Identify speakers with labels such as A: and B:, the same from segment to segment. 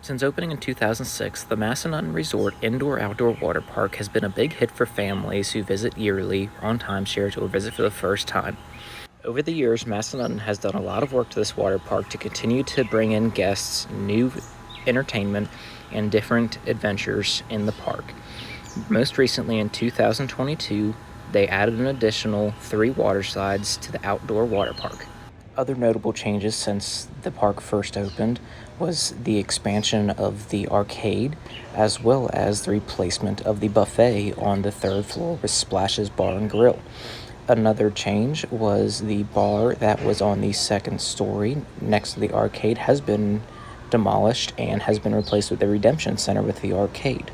A: Since opening in 2006, the Massanutten Resort indoor-outdoor water park has been a big hit for families who visit yearly, on timeshares, or visit for the first time. Over the years, Massanutten has done a lot of work to this water park to continue to bring in guests, new entertainment, and different adventures in the park. Most recently, in 2022, they added an additional 3 water slides to the outdoor water park. Other notable changes since the park first opened was the expansion of the arcade, as well as the replacement of the buffet on the 3rd floor with Splash's Bar and Grill. Another change was the bar that was on the 2nd story next to the arcade has been demolished and has been replaced with the Redemption Center with the arcade.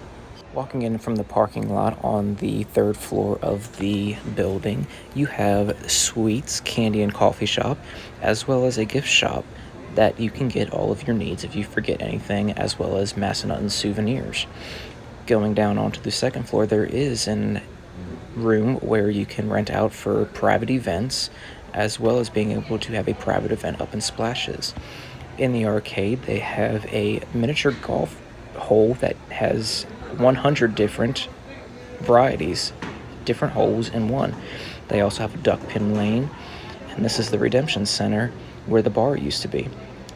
A: Walking in from the parking lot on the 3rd floor of the building, you have Sweets Candy and Coffee Shop, as well as a gift shop that you can get all of your needs if you forget anything, as well as Massanutten souvenirs. Going down onto the 2nd floor, there is a room where you can rent out for private events, as well as being able to have a private event up in Splashes. In the arcade, they have a miniature golf hole that has 100 different varieties, different holes in one. They also have a duck pin lane, and this is the Redemption Center where the bar used to be.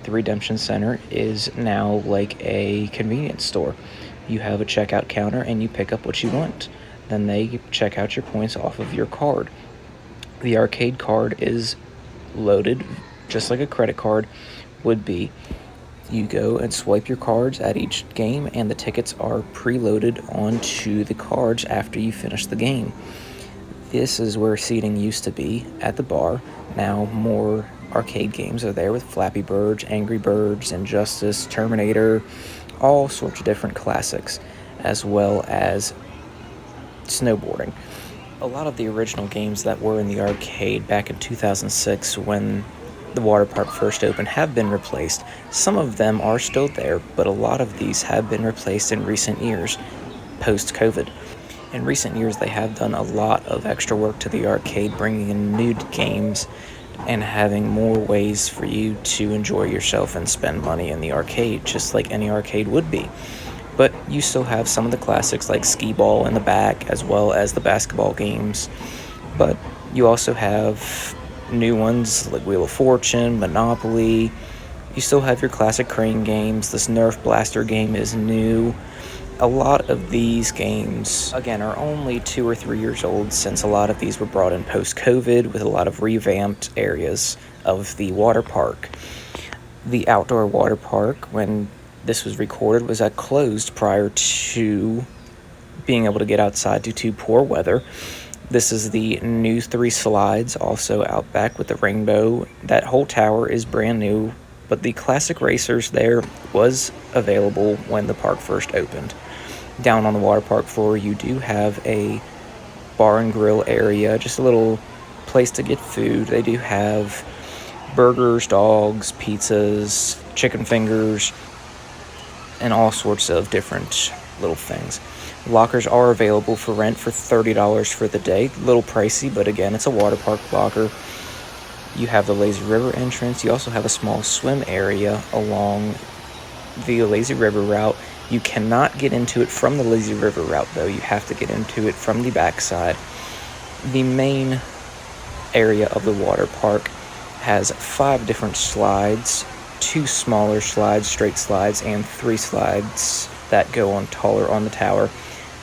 A: The Redemption Center is now like a convenience store. You have a checkout counter and you pick up what you want. Then they check out your points off of your card. The arcade card is loaded just like a credit card would be. You go and swipe your cards at each game, and the tickets are preloaded onto the cards after you finish the game. This is where seating used to be at the bar. Now more arcade games are there with Flappy Bird, Angry Birds, Injustice, Terminator, all sorts of different classics, as well as snowboarding. A lot of the original games that were in the arcade back in 2006 when the water park first opened have been replaced. Some of them are still there, but a lot of these have been replaced in recent years, post-COVID. In recent years, they have done a lot of extra work to the arcade, bringing in new games and having more ways for you to enjoy yourself and spend money in the arcade, just like any arcade would be. But you still have some of the classics like skee ball in the back, as well as the basketball games. But you also have new ones like Wheel of Fortune, Monopoly. You still have your classic crane games. This Nerf Blaster game is new. A lot of these games, again, are only 2 or 3 years old, since a lot of these were brought in post-COVID with a lot of revamped areas of the water park. The outdoor water park, when this was recorded, was closed prior to being able to get outside due to poor weather. This is the new 3 slides, also out back with the rainbow. That whole tower is brand new, but the classic racers there was available when the park first opened. Down on the water park floor, you do have a bar and grill area, just a little place to get food. They do have burgers, dogs, pizzas, chicken fingers, and all sorts of different little things. Lockers are available for rent for $30 for the day. A little pricey, but again, it's a water park locker. You have the Lazy River entrance. You also have a small swim area along the Lazy River route. You cannot get into it from the Lazy River route, though. You have to get into it from the backside. The main area of the water park has 5 different slides, 2 smaller slides, straight slides, and 3 slides that go on taller on the tower,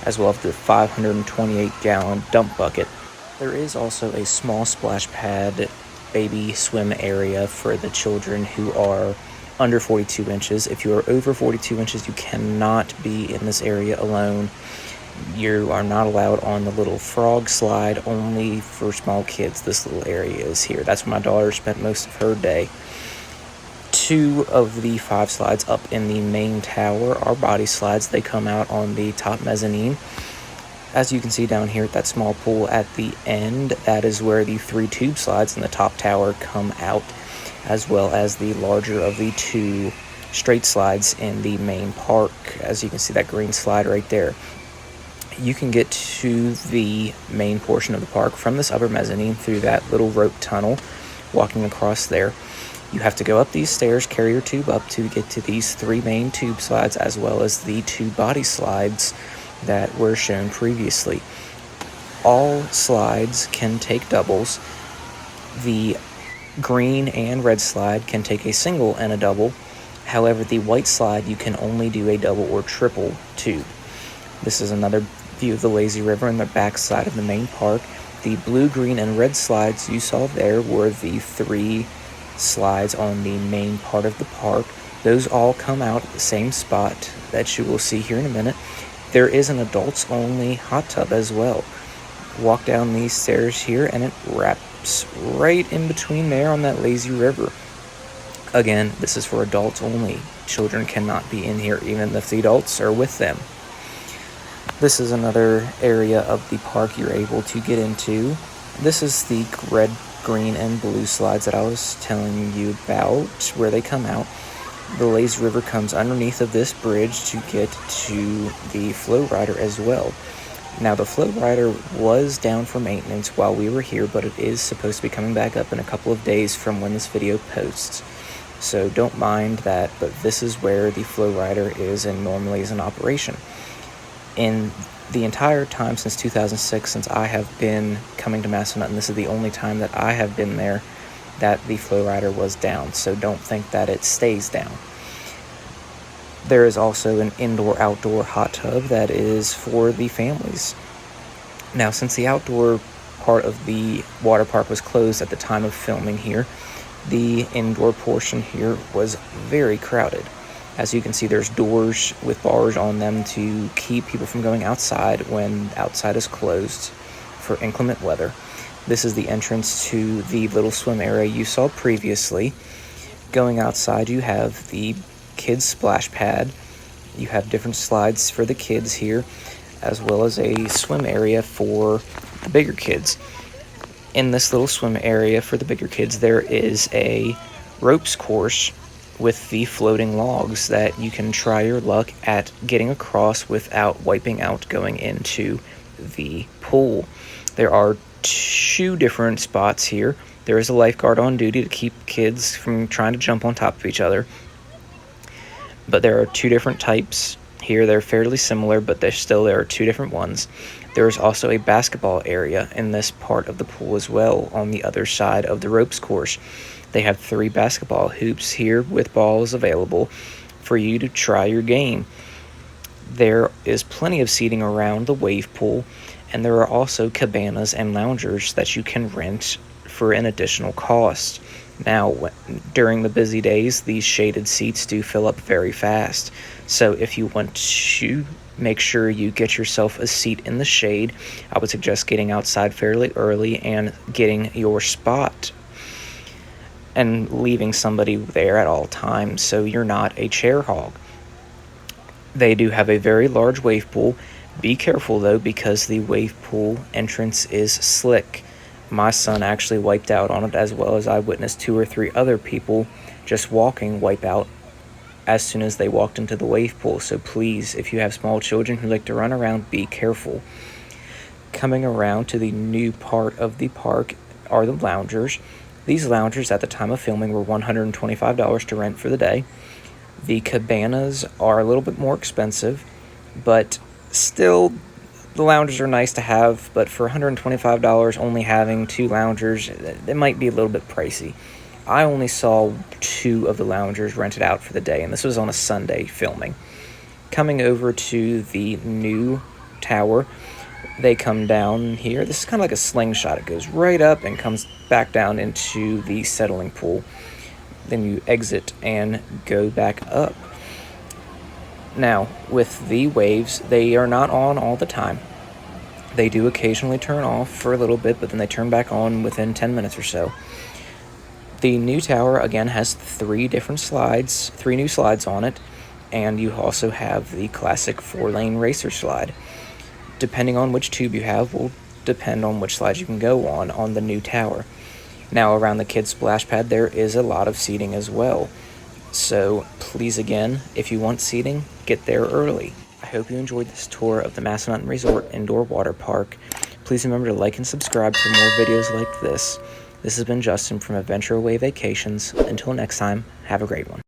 A: as well as the 528-gallon dump bucket. There is also a small splash pad baby swim area for the children who are under 42 inches. If you are over 42 inches, you cannot be in this area alone. You are not allowed on the little frog slide, only for small kids. This little area is here. That's where my daughter spent most of her day. 2 of the 5 slides up in the main tower are body slides. They come out on the top mezzanine. As you can see down here at that small pool at the end, that is where the 3 tube slides in the top tower come out, as well as the larger of the 2 straight slides in the main park. As you can see, that green slide right there. You can get to the main portion of the park from this upper mezzanine through that little rope tunnel, walking across there. You have to go up these stairs, carry your tube up to get to these 3 main tube slides, as well as the 2 body slides that were shown previously. All slides can take doubles. The green and red slide can take a single and a double. However, the white slide, you can only do a double or triple tube. This is another view of the lazy river in the back side of the main park. The blue, green, and red slides you saw there were the 3 slides on the main part of the park. Those all come out at the same spot that you will see here in a minute. There is an adults only hot tub as well. Walk down these stairs here and it wraps right in between there on that lazy river. Again, this is for adults only. Children cannot be in here even if the adults are with them. This is another area of the park you're able to get into. This is the red, green, and blue slides that I was telling you about, where they come out. The lazy river comes underneath of this bridge to get to the flow rider as well. Now, the flow rider was down for maintenance while we were here, but it is supposed to be coming back up in a couple of days from when this video posts. So don't mind that, but this is where the flow rider is and normally is in operation. In the entire time since 2006, since I have been coming to Massanutten, this is the only time that I have been there that the flow rider was down, so don't think that it stays down. There is also an indoor-outdoor hot tub that is for the families. Now, since the outdoor part of the water park was closed at the time of filming here, the indoor portion here was very crowded. As you can see, there's doors with bars on them to keep people from going outside when outside is closed for inclement weather. This is the entrance to the little swim area you saw previously. Going outside, you have the kids splash pad. You have different slides for the kids here, as well as a swim area for the bigger kids. In this little swim area for the bigger kids, there is a ropes course with the floating logs that you can try your luck at getting across without wiping out going into the pool. There are 2 different spots here. There is a lifeguard on duty to keep kids from trying to jump on top of each other. But there are 2 different types here. They're fairly similar, but there are 2 different ones. There is also a basketball area in this part of the pool as well on the other side of the ropes course. They have 3 basketball hoops here with balls available for you to try your game. There is plenty of seating around the wave pool, and there are also cabanas and loungers that you can rent for an additional cost. Now, during the busy days, these shaded seats do fill up very fast. So if you want to make sure you get yourself a seat in the shade, I would suggest getting outside fairly early and getting your spot and leaving somebody there at all times so you're not a chair hog. They do have a very large wave pool. Be careful though, because the wave pool entrance is slick. My son actually wiped out on it, as well as I witnessed 2 or 3 other people just walking wipe out as soon as they walked into the wave pool. So please, if you have small children who like to run around, be careful. Coming around to the new part of the park are the loungers. These loungers at the time of filming were $125 to rent for the day. The cabanas are a little bit more expensive, but still, the loungers are nice to have, but for $125 only having 2 loungers, it might be a little bit pricey. I only saw 2 of the loungers rented out for the day, and this was on a Sunday filming. Coming over to the new tower, they come down here. This is kind of like a slingshot. It goes right up and comes back down into the settling pool. Then you exit and go back up. Now, with the waves, they are not on all the time. They do occasionally turn off for a little bit, but then they turn back on within 10 minutes or so. The new tower, again, has 3 different slides, 3 new slides on it, and you also have the classic 4-lane racer slide. Depending on which tube you have will depend on which slide you can go on the new tower. Now, around the kids' splash pad, there is a lot of seating as well. So please, again, if you want seating, get there early. I hope you enjoyed this tour of the Massanutten Resort Indoor Water Park. Please remember to like and subscribe for more videos like this. This has been Justin from Adventure Away Vacations. Until next time, have a great one.